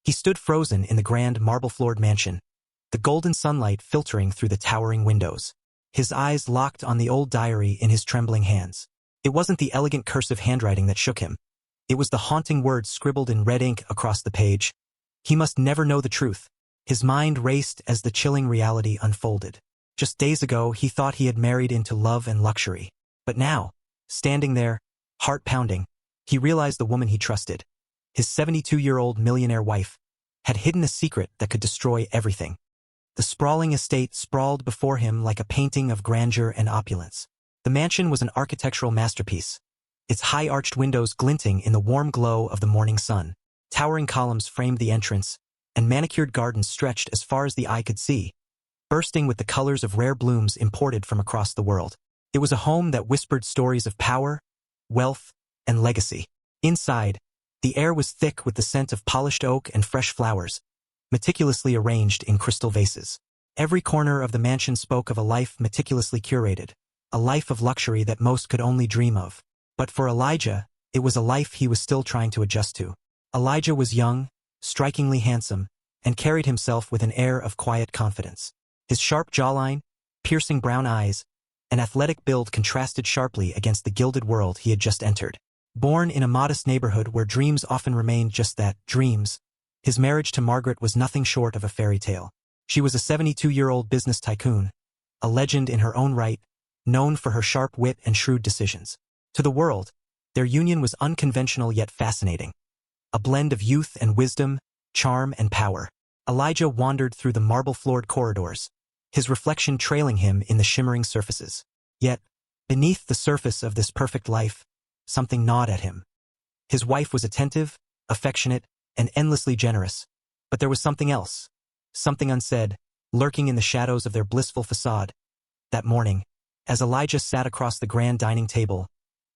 He stood frozen in the grand marble-floored mansion, the golden sunlight filtering through the towering windows. His eyes locked on the old diary in his trembling hands. It wasn't the elegant cursive handwriting that shook him. It was the haunting words scribbled in red ink across the page. He must never know the truth. His mind raced as the chilling reality unfolded. Just days ago, he thought he had married into love and luxury. But now, standing there, heart pounding, he realized the woman he trusted, his 72-year-old millionaire wife, had hidden a secret that could destroy everything. The sprawling estate sprawled before him like a painting of grandeur and opulence. The mansion was an architectural masterpiece, its high-arched windows glinting in the warm glow of the morning sun. Towering columns framed the entrance, and manicured gardens stretched as far as the eye could see, bursting with the colors of rare blooms imported from across the world. It was a home that whispered stories of power, wealth, and legacy. Inside, the air was thick with the scent of polished oak and fresh flowers, meticulously arranged in crystal vases. Every corner of the mansion spoke of a life meticulously curated, a life of luxury that most could only dream of. But for Elijah, it was a life he was still trying to adjust to. Elijah was young, strikingly handsome, and carried himself with an air of quiet confidence. His sharp jawline, piercing brown eyes, and athletic build contrasted sharply against the gilded world he had just entered. Born in a modest neighborhood where dreams often remained just that, dreams, his marriage to Margaret was nothing short of a fairy tale. She was a 72-year-old business tycoon, a legend in her own right, known for her sharp wit and shrewd decisions. To the world, their union was unconventional yet fascinating. A blend of youth and wisdom, charm and power. Elijah wandered through the marble-floored corridors, his reflection trailing him in the shimmering surfaces. Yet, beneath the surface of this perfect life, something gnawed at him. His wife was attentive, affectionate, and endlessly generous. But there was something else, something unsaid, lurking in the shadows of their blissful facade. That morning, as Elijah sat across the grand dining table,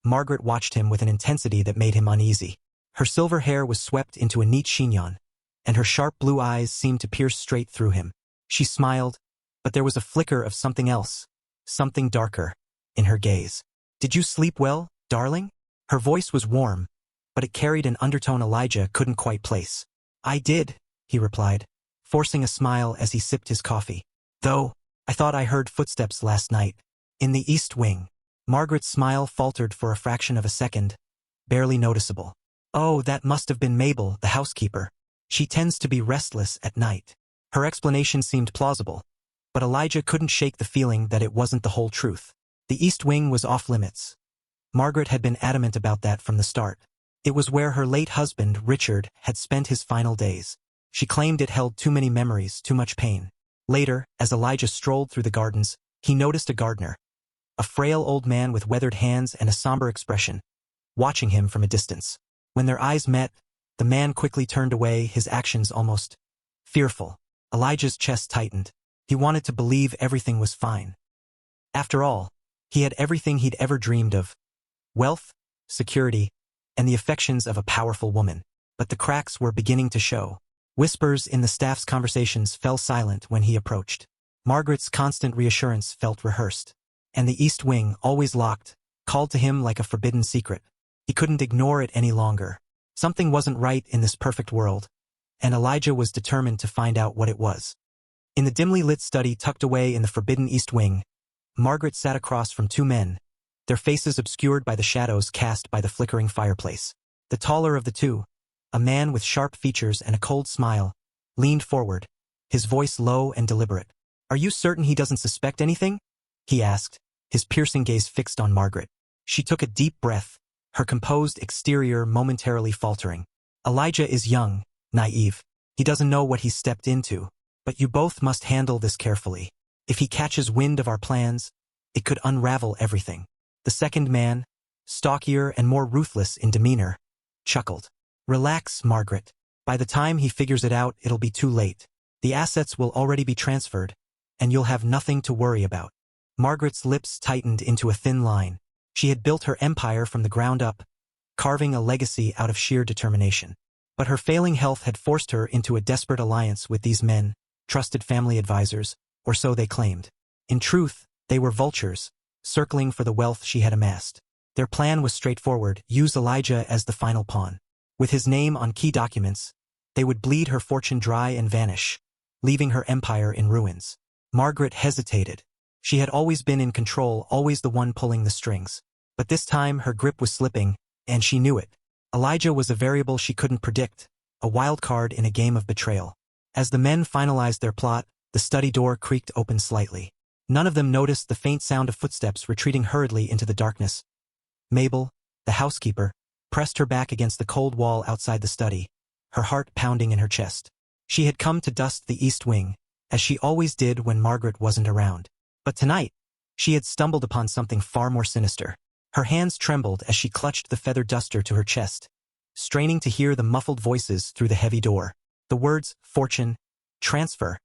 Margaret watched him with an intensity that made him uneasy. Her silver hair was swept into a neat chignon, and her sharp blue eyes seemed to pierce straight through him. She smiled, but there was a flicker of something else, something darker, in her gaze. "Did you sleep well, darling?" Her voice was warm, but it carried an undertone Elijah couldn't quite place. "I did," he replied, forcing a smile as he sipped his coffee. "Though, I thought I heard footsteps last night, in the east wing." Margaret's smile faltered for a fraction of a second, barely noticeable. "Oh, that must have been Mabel, the housekeeper. She tends to be restless at night." Her explanation seemed plausible, but Elijah couldn't shake the feeling that it wasn't the whole truth. The east wing was off limits. Margaret had been adamant about that from the start. It was where her late husband, Richard, had spent his final days. She claimed it held too many memories, too much pain. Later, as Elijah strolled through the gardens, he noticed a gardener, a frail old man with weathered hands and a somber expression, watching him from a distance. When their eyes met, the man quickly turned away, his actions almost fearful. Elijah's chest tightened. He wanted to believe everything was fine. After all, he had everything he'd ever dreamed of: wealth, security, and the affections of a powerful woman. But the cracks were beginning to show. Whispers in the staff's conversations fell silent when he approached. Margaret's constant reassurance felt rehearsed. And the east wing, always locked, called to him like a forbidden secret. He couldn't ignore it any longer. Something wasn't right in this perfect world, and Elijah was determined to find out what it was. In the dimly lit study tucked away in the forbidden east wing, Margaret sat across from two men, their faces obscured by the shadows cast by the flickering fireplace. The taller of the two, a man with sharp features and a cold smile, leaned forward, his voice low and deliberate. "Are you certain he doesn't suspect anything?" he asked, his piercing gaze fixed on Margaret. She took a deep breath, her composed exterior momentarily faltering. "Elijah is young, naive. He doesn't know what he's stepped into, but you both must handle this carefully. If he catches wind of our plans, it could unravel everything." The second man, stockier and more ruthless in demeanor, chuckled. "Relax, Margaret. By the time he figures it out, it'll be too late. The assets will already be transferred, and you'll have nothing to worry about." Margaret's lips tightened into a thin line. She had built her empire from the ground up, carving a legacy out of sheer determination. But her failing health had forced her into a desperate alliance with these men, trusted family advisors, or so they claimed. In truth, they were vultures, circling for the wealth she had amassed. Their plan was straightforward: use Elijah as the final pawn. With his name on key documents, They would bleed her fortune dry and vanish, leaving her empire in ruins. Margaret hesitated. She had always been in control, always the one pulling the strings. But this time her grip was slipping, and she knew it. Elijah was a variable she couldn't predict, a wild card in a game of betrayal. As the men finalized their plot, the study door creaked open slightly. None of them noticed the faint sound of footsteps retreating hurriedly into the darkness. Mabel, the housekeeper, pressed her back against the cold wall outside the study, her heart pounding in her chest. She had come to dust the east wing, as she always did when Margaret wasn't around. But tonight, she had stumbled upon something far more sinister. Her hands trembled as she clutched the feather duster to her chest, straining to hear the muffled voices through the heavy door. The words, fortune, transfer,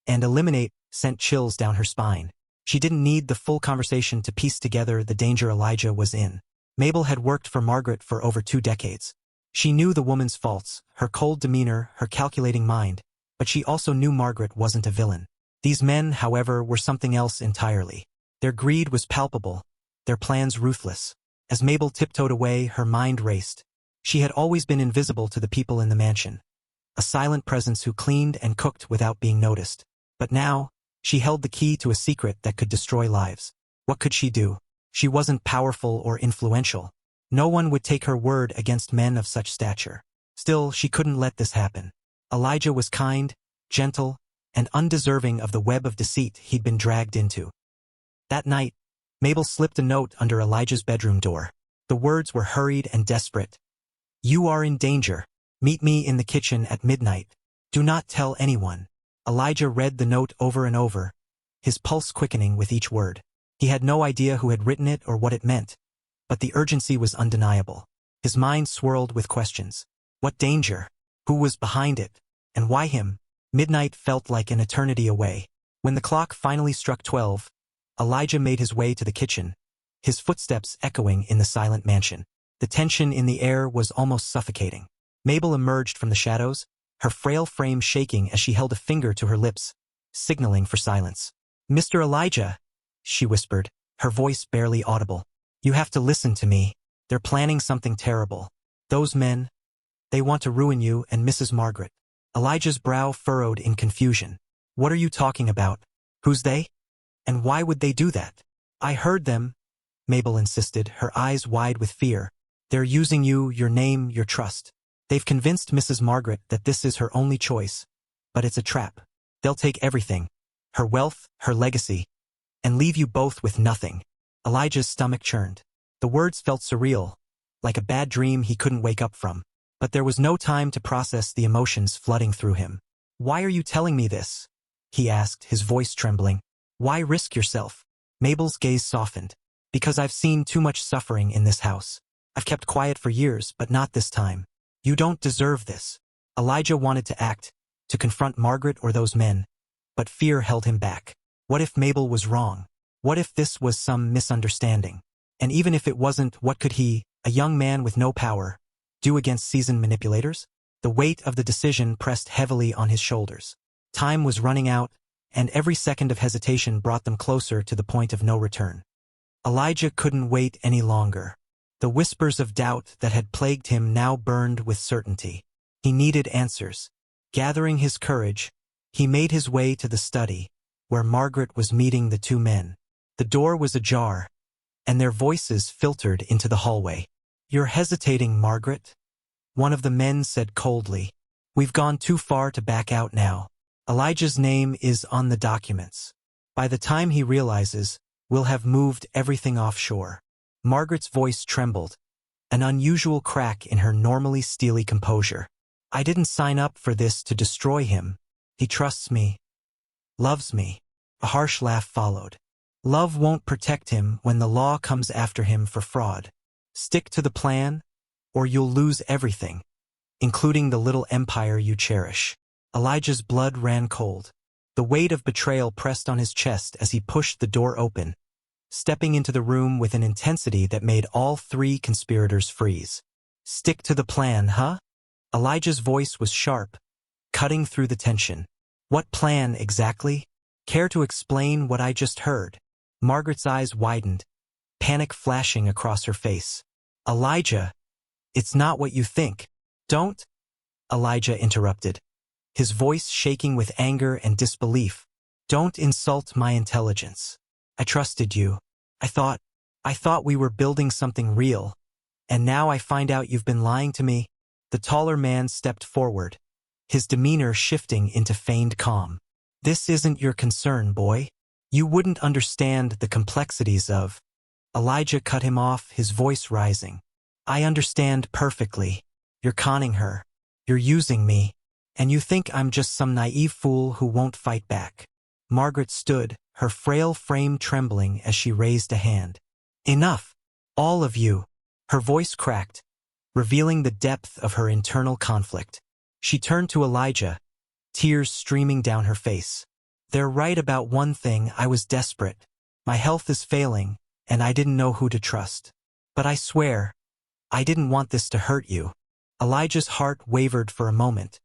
and eliminate sent chills down her spine. She didn't need the full conversation to piece together the danger Elijah was in. Mabel had worked for Margaret for over 2 decades. She knew the woman's faults, her cold demeanor, her calculating mind, but she also knew Margaret wasn't a villain. These men, however, were something else entirely. Their greed was palpable, their plans ruthless. As Mabel tiptoed away, her mind raced. She had always been invisible to the people in the mansion, a silent presence who cleaned and cooked without being noticed. But now, she held the key to a secret that could destroy lives. What could she do? She wasn't powerful or influential. No one would take her word against men of such stature. Still, she couldn't let this happen. Elijah was kind, gentle, and undeserving of the web of deceit he'd been dragged into. That night, Mabel slipped a note under Elijah's bedroom door. The words were hurried and desperate. "You are in danger. Meet me in the kitchen at midnight. Do not tell anyone." Elijah read the note over and over, his pulse quickening with each word. He had no idea who had written it or what it meant, but the urgency was undeniable. His mind swirled with questions. What danger? Who was behind it? And why him? Midnight felt like an eternity away. When the clock finally struck 12, Elijah made his way to the kitchen, his footsteps echoing in the silent mansion. The tension in the air was almost suffocating. Mabel emerged from the shadows, her frail frame shaking as she held a finger to her lips, signaling for silence. "Mr. Elijah," she whispered, her voice barely audible. "You have to listen to me. They're planning something terrible. Those men, they want to ruin you and Mrs. Margaret." Elijah's brow furrowed in confusion. "What are you talking about? Who's they? And why would they do that?" "I heard them," Mabel insisted, her eyes wide with fear. "They're using you, your name, your trust. They've convinced Mrs. Margaret that this is her only choice. But it's a trap. They'll take everything, her wealth, her legacy, and leave you both with nothing." Elijah's stomach churned. The words felt surreal, like a bad dream he couldn't wake up from. But there was no time to process the emotions flooding through him. "Why are you telling me this?" he asked, his voice trembling. "Why risk yourself?" Mabel's gaze softened. "Because I've seen too much suffering in this house. I've kept quiet for years, but not this time. You don't deserve this." Elijah wanted to act, to confront Margaret or those men, but fear held him back. What if Mabel was wrong? What if this was some misunderstanding? And even if it wasn't, what could he, a young man with no power, do against seasoned manipulators? The weight of the decision pressed heavily on his shoulders. Time was running out, and every second of hesitation brought them closer to the point of no return. Elijah couldn't wait any longer. The whispers of doubt that had plagued him now burned with certainty. He needed answers. Gathering his courage, he made his way to the study, where Margaret was meeting the 2 men. The door was ajar, and their voices filtered into the hallway. "You're hesitating, Margaret," one of the men said coldly. "We've gone too far to back out now. Elijah's name is on the documents. By the time he realizes, we'll have moved everything offshore." Margaret's voice trembled, an unusual crack in her normally steely composure. "I didn't sign up for this to destroy him. He trusts me, loves me." A harsh laugh followed. "Love won't protect him when the law comes after him for fraud. Stick to the plan, or you'll lose everything, including the little empire you cherish." Elijah's blood ran cold. The weight of betrayal pressed on his chest as he pushed the door open, stepping into the room with an intensity that made all 3 conspirators freeze. "Stick to the plan, huh?" Elijah's voice was sharp, cutting through the tension. "What plan exactly? Care to explain what I just heard?" Margaret's eyes widened, panic flashing across her face. "Elijah, it's not what you think. Don't." Elijah interrupted, his voice shaking with anger and disbelief. Don't insult my intelligence. I trusted you. I thought we were building something real. And now I find out you've been lying to me. The taller man stepped forward, his demeanor shifting into feigned calm. This isn't your concern, boy. You wouldn't understand the complexities of... Elijah cut him off, his voice rising. I understand perfectly. You're conning her. You're using me. And you think I'm just some naive fool who won't fight back. Margaret stood, her frail frame trembling as she raised a hand. Enough! All of you! Her voice cracked, revealing the depth of her internal conflict. She turned to Elijah, tears streaming down her face. They're right about one thing. I was desperate. My health is failing, and I didn't know who to trust. But I swear, I didn't want this to hurt you. Elijah's heart wavered for a moment,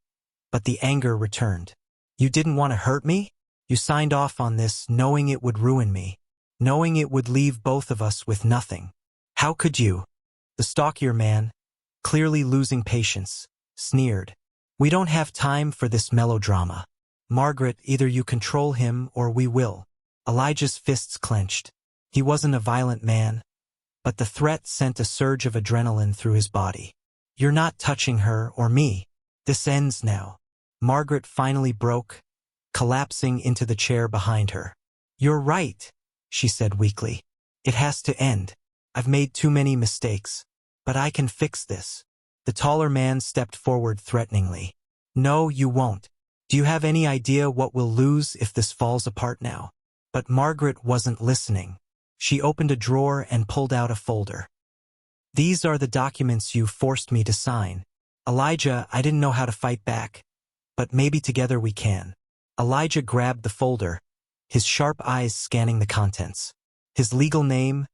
but the anger returned. You didn't want to hurt me? You signed off on this knowing it would ruin me, knowing it would leave both of us with nothing. How could you? The stockier man, clearly losing patience, sneered. We don't have time for this melodrama. Margaret, either you control him or we will. Elijah's fists clenched. He wasn't a violent man, but the threat sent a surge of adrenaline through his body. You're not touching her or me. This ends now. Margaret finally broke, collapsing into the chair behind her. You're right, she said weakly. It has to end. I've made too many mistakes, but I can fix this. The taller man stepped forward threateningly. No, you won't. Do you have any idea what we'll lose if this falls apart now? But Margaret wasn't listening. She opened a drawer and pulled out a folder. These are the documents you forced me to sign. Elijah, I didn't know how to fight back, but maybe together we can. Elijah grabbed the folder, his sharp eyes scanning the contents. His legal name,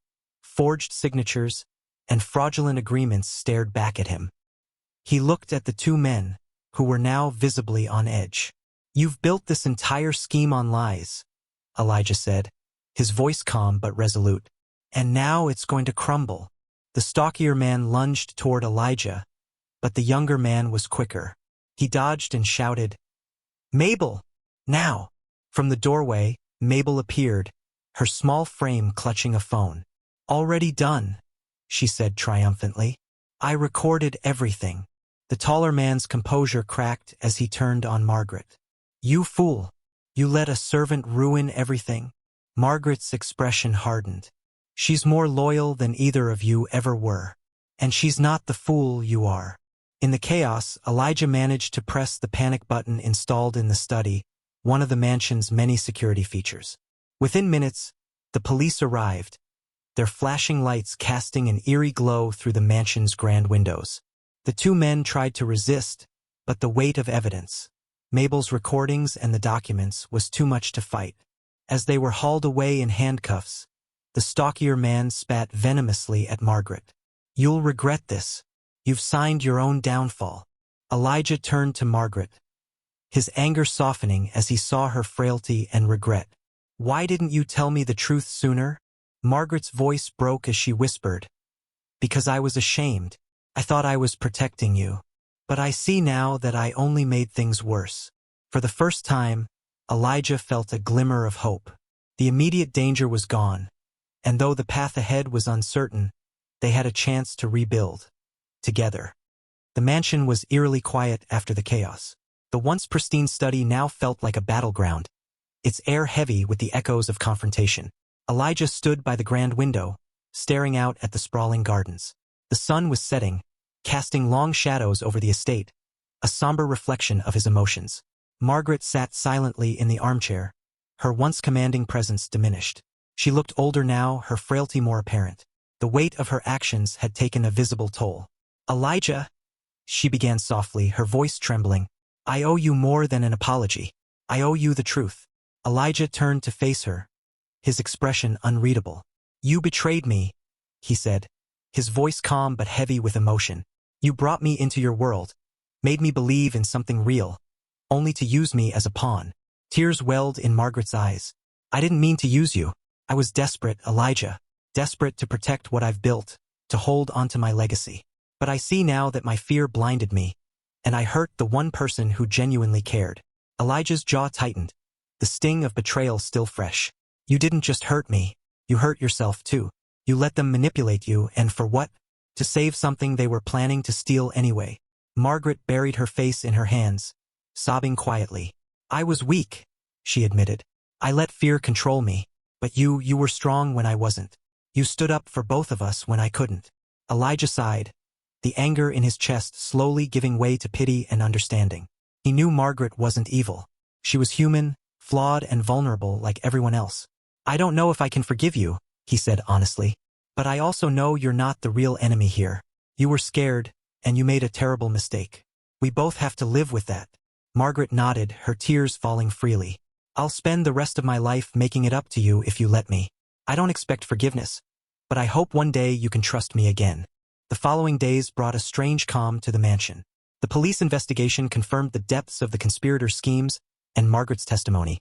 forged signatures, and fraudulent agreements stared back at him. He looked at the two men, who were now visibly on edge. You've built this entire scheme on lies, Elijah said, his voice calm but resolute. And now it's going to crumble. The stockier man lunged toward Elijah, but the younger man was quicker. He dodged and shouted, Mabel! Now! From the doorway, Mabel appeared, her small frame clutching a phone. Already done, she said triumphantly. I recorded everything. The taller man's composure cracked as he turned on Margaret. You fool! You let a servant ruin everything? Margaret's expression hardened. She's more loyal than either of you ever were. And she's not the fool you are. In the chaos, Elijah managed to press the panic button installed in the study, one of the mansion's many security features. Within minutes, the police arrived, their flashing lights casting an eerie glow through the mansion's grand windows. The two men tried to resist, but the weight of evidence, Mabel's recordings and the documents, was too much to fight. As they were hauled away in handcuffs, the stockier man spat venomously at Margaret. You'll regret this. You've signed your own downfall. Elijah turned to Margaret, his anger softening as he saw her frailty and regret. Why didn't you tell me the truth sooner? Margaret's voice broke as she whispered. Because I was ashamed. I thought I was protecting you. But I see now that I only made things worse. For the first time, Elijah felt a glimmer of hope. The immediate danger was gone, and though the path ahead was uncertain, they had a chance to rebuild. Together. The mansion was eerily quiet after the chaos. The once pristine study now felt like a battleground, its air heavy with the echoes of confrontation. Elijah stood by the grand window, staring out at the sprawling gardens. The sun was setting, casting long shadows over the estate, a somber reflection of his emotions. Margaret sat silently in the armchair, her once commanding presence diminished. She looked older now, her frailty more apparent. The weight of her actions had taken a visible toll. Elijah, she began softly, her voice trembling. I owe you more than an apology. I owe you the truth. Elijah turned to face her, his expression unreadable. You betrayed me, he said, his voice calm but heavy with emotion. You brought me into your world, made me believe in something real, only to use me as a pawn. Tears welled in Margaret's eyes. I didn't mean to use you. I was desperate, Elijah, desperate to protect what I've built, to hold onto my legacy. But I see now that my fear blinded me, And I hurt the one person who genuinely cared. Elijah's jaw tightened, the sting of betrayal still fresh. You didn't just hurt me, you hurt yourself too. You let them manipulate you, and for what? To save something they were planning to steal anyway. Margaret buried her face in her hands, sobbing quietly. I was weak, she admitted. I let fear control me. But you were strong when I wasn't. You stood up for both of us when I couldn't. Elijah sighed, the anger in his chest slowly giving way to pity and understanding. He knew Margaret wasn't evil. She was human, flawed and vulnerable like everyone else. I don't know if I can forgive you, he said honestly. But I also know you're not the real enemy here. You were scared, and you made a terrible mistake. We both have to live with that. Margaret nodded, her tears falling freely. I'll spend the rest of my life making it up to you if you let me. I don't expect forgiveness, but I hope one day you can trust me again. The following days brought a strange calm to the mansion. The police investigation confirmed the depths of the conspirators' schemes, and Margaret's testimony,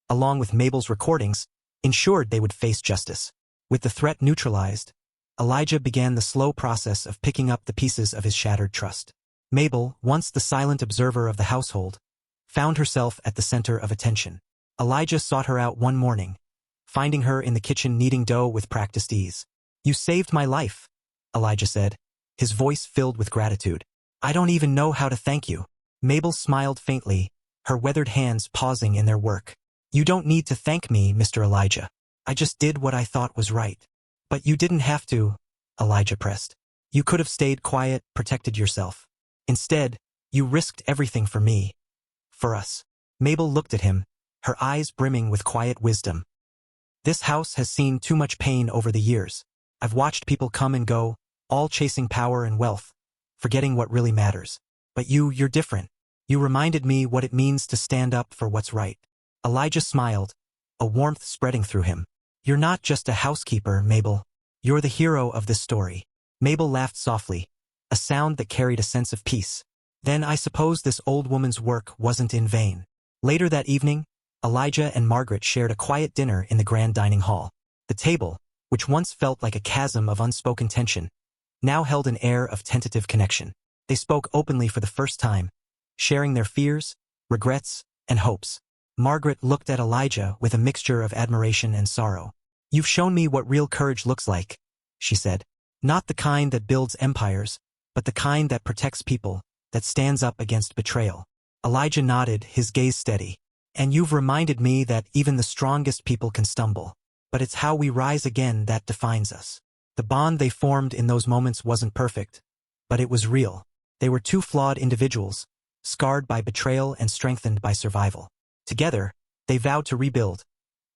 along with Mabel's recordings, ensured they would face justice. With the threat neutralized, Elijah began the slow process of picking up the pieces of his shattered trust. Mabel, once the silent observer of the household, found herself at the center of attention. Elijah sought her out one morning, finding her in the kitchen kneading dough with practiced ease. You saved my life, Elijah said, his voice filled with gratitude. I don't even know how to thank you. Mabel smiled faintly, her weathered hands pausing in their work. You don't need to thank me, Mr. Elijah. I just did what I thought was right. But you didn't have to, Elijah pressed. You could have stayed quiet, protected yourself. Instead, you risked everything for me. For us. Mabel looked at him, her eyes brimming with quiet wisdom. This house has seen too much pain over the years. I've watched people come and go, all chasing power and wealth, forgetting what really matters. But you're different. You reminded me what it means to stand up for what's right. Elijah smiled, a warmth spreading through him. You're not just a housekeeper, Mabel. You're the hero of this story. Mabel laughed softly, a sound that carried a sense of peace. Then I suppose this old woman's work wasn't in vain. Later that evening, Elijah and Margaret shared a quiet dinner in the grand dining hall. The table, which once felt like a chasm of unspoken tension, now held an air of tentative connection. They spoke openly for the first time, sharing their fears, regrets, and hopes. Margaret looked at Elijah with a mixture of admiration and sorrow. You've shown me what real courage looks like, she said. Not the kind that builds empires, but the kind that protects people, that stands up against betrayal. Elijah nodded, his gaze steady. And you've reminded me that even the strongest people can stumble. But it's how we rise again that defines us. The bond they formed in those moments wasn't perfect, but it was real. They were two flawed individuals, scarred by betrayal and strengthened by survival. Together, they vowed to rebuild,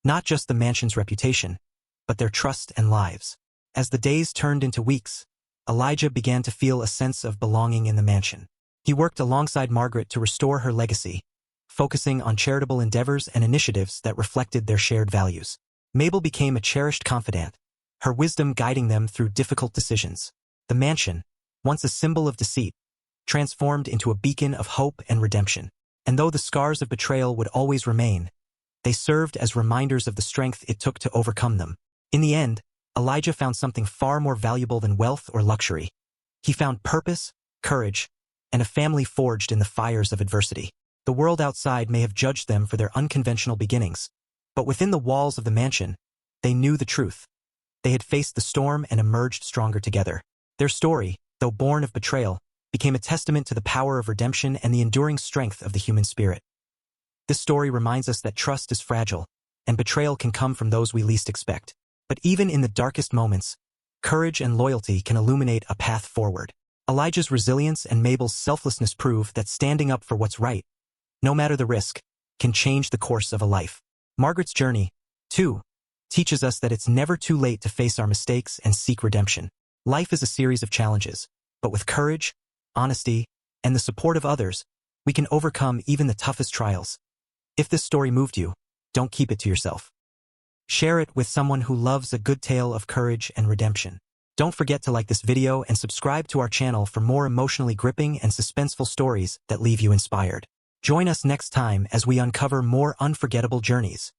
not just the mansion's reputation, but their trust and lives. As the days turned into weeks, Elijah began to feel a sense of belonging in the mansion. He worked alongside Margaret to restore her legacy, focusing on charitable endeavors and initiatives that reflected their shared values. Mabel became a cherished confidant, her wisdom guiding them through difficult decisions. The mansion, once a symbol of deceit, transformed into a beacon of hope and redemption. And though the scars of betrayal would always remain, they served as reminders of the strength it took to overcome them. In the end, Elijah found something far more valuable than wealth or luxury. He found purpose, courage, and a family forged in the fires of adversity. The world outside may have judged them for their unconventional beginnings, but within the walls of the mansion, they knew the truth. They had faced the storm and emerged stronger together. Their story, though born of betrayal, became a testament to the power of redemption and the enduring strength of the human spirit. This story reminds us that trust is fragile, and betrayal can come from those we least expect. But even in the darkest moments, courage and loyalty can illuminate a path forward. Elijah's resilience and Mabel's selflessness prove that standing up for what's right, no matter the risk, can change the course of a life. Margaret's journey, too, teaches us that it's never too late to face our mistakes and seek redemption. Life is a series of challenges, but with courage, honesty, and the support of others, we can overcome even the toughest trials. If this story moved you, don't keep it to yourself. Share it with someone who loves a good tale of courage and redemption. Don't forget to like this video and subscribe to our channel for more emotionally gripping and suspenseful stories that leave you inspired. Join us next time as we uncover more unforgettable journeys.